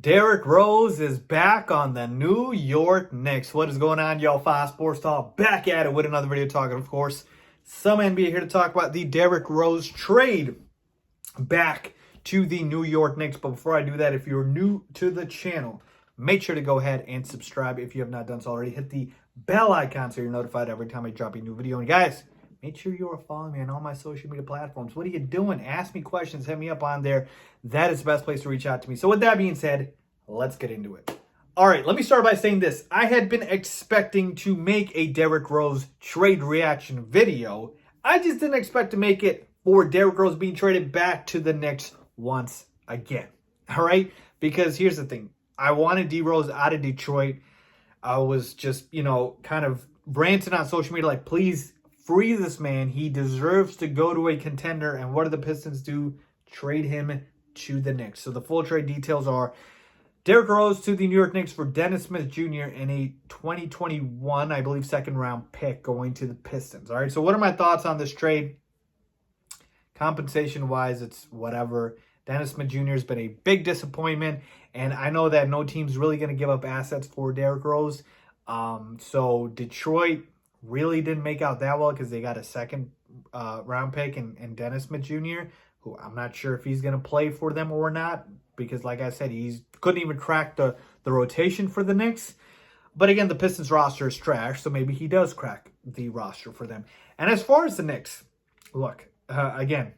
Derrick Rose is back on the New York Knicks. What is going on, y'all? Faiz Sports Talk back at it with another video talking, of course, some NBA here to talk about the Derrick Rose trade back to the New York Knicks. But before I do that, if you're new to the channel, make sure to go ahead and subscribe if you have not done so already. Hit the bell icon so you're notified every time I drop a new video. And guys, make sure you are following me on all my social media platforms. What are you doing? Ask me questions. Hit me up on there. That is the best place to reach out to me. So with that being said, let's get into it. All right, let me start by saying this. I had been expecting to make a Derrick Rose trade reaction video. I just didn't expect to make it for Derrick Rose being traded back to the Knicks once again. All right? Because here's the thing. I wanted D-Rose out of Detroit. I was just, kind of ranting on social media like, please free this man. He deserves to go to a contender. And what do the Pistons do? Trade him to the Knicks. So the full trade details are Derrick Rose to the New York Knicks for Dennis Smith Jr. and a 2021, I believe, second-round pick going to the Pistons. All right, so what are my thoughts on this trade? Compensation-wise, it's whatever. Dennis Smith Jr. has been a big disappointment, and I know that no team's really going to give up assets for Derrick Rose. So Detroit really didn't make out that well because they got a second-round pick in Dennis Smith Jr., who I'm not sure if he's going to play for them or not because, like I said, he couldn't even crack the rotation for the Knicks. But again, the Pistons roster is trash, so maybe he does crack the roster for them. And as far as the Knicks, look, again,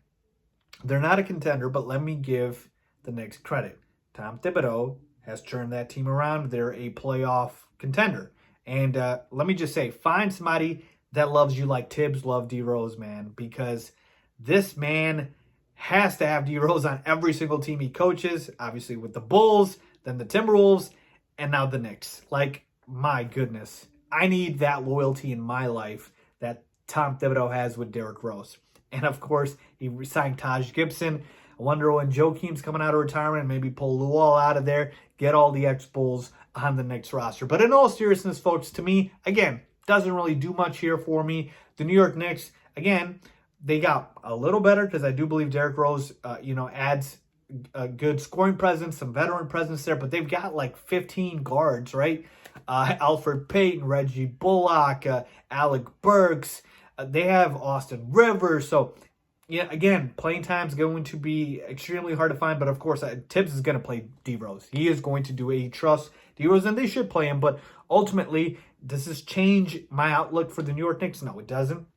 they're not a contender, but let me give the Knicks credit. Tom Thibodeau has turned that team around. They're a playoff contender. And let me just say, find somebody that loves you like Tibbs loved D-Rose, man, because this man has to have D-Rose on every single team he coaches, obviously with the Bulls, then the Timberwolves, and now the Knicks. Like, my goodness. I need that loyalty in my life that Tom Thibodeau has with Derrick Rose. And, of course, he signed Taj Gibson. I wonder when Joakim's coming out of retirement, maybe pull Luol out of there, get all the ex-Bulls on the Knicks roster. But in all seriousness, folks, to me, again, doesn't really do much here for me. The New York Knicks, again, they got a little better because I do believe Derrick Rose, adds a good scoring presence, some veteran presence there. But they've got like 15 guards, right? Alfred Payton, Reggie Bullock, Alec Burks. They have Austin Rivers. So, yeah, again, playing time is going to be extremely hard to find. But, of course, Tibbs is going to play D-Rose. He is going to do a trust D-Rose, and they should play him. But ultimately, does this change my outlook for the New York Knicks? No, it doesn't.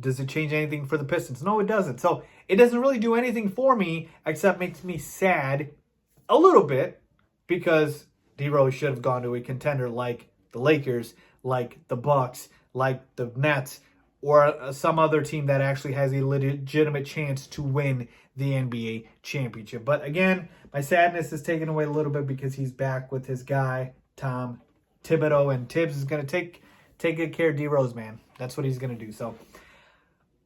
Does it change anything for the Pistons? No, it doesn't. So it doesn't really do anything for me except makes me sad a little bit because D-Rose should have gone to a contender like the Lakers, like the Bucks, like the Nets, or some other team that actually has a legitimate chance to win the NBA championship. But again, my sadness is taken away a little bit because he's back with his guy, Tom Thibodeau, and Tibbs is going to take good care of D-Rose, man. That's what he's going to do. So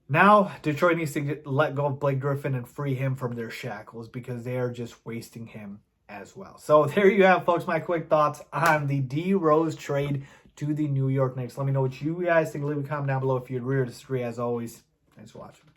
now, Detroit needs to let go of Blake Griffin and free him from their shackles because they are just wasting him as well. So there you have, folks, my quick thoughts on the D-Rose trade to the New York Knicks. Let me know what you guys think. Leave a comment down below if you agree or disagree. As always, thanks for watching.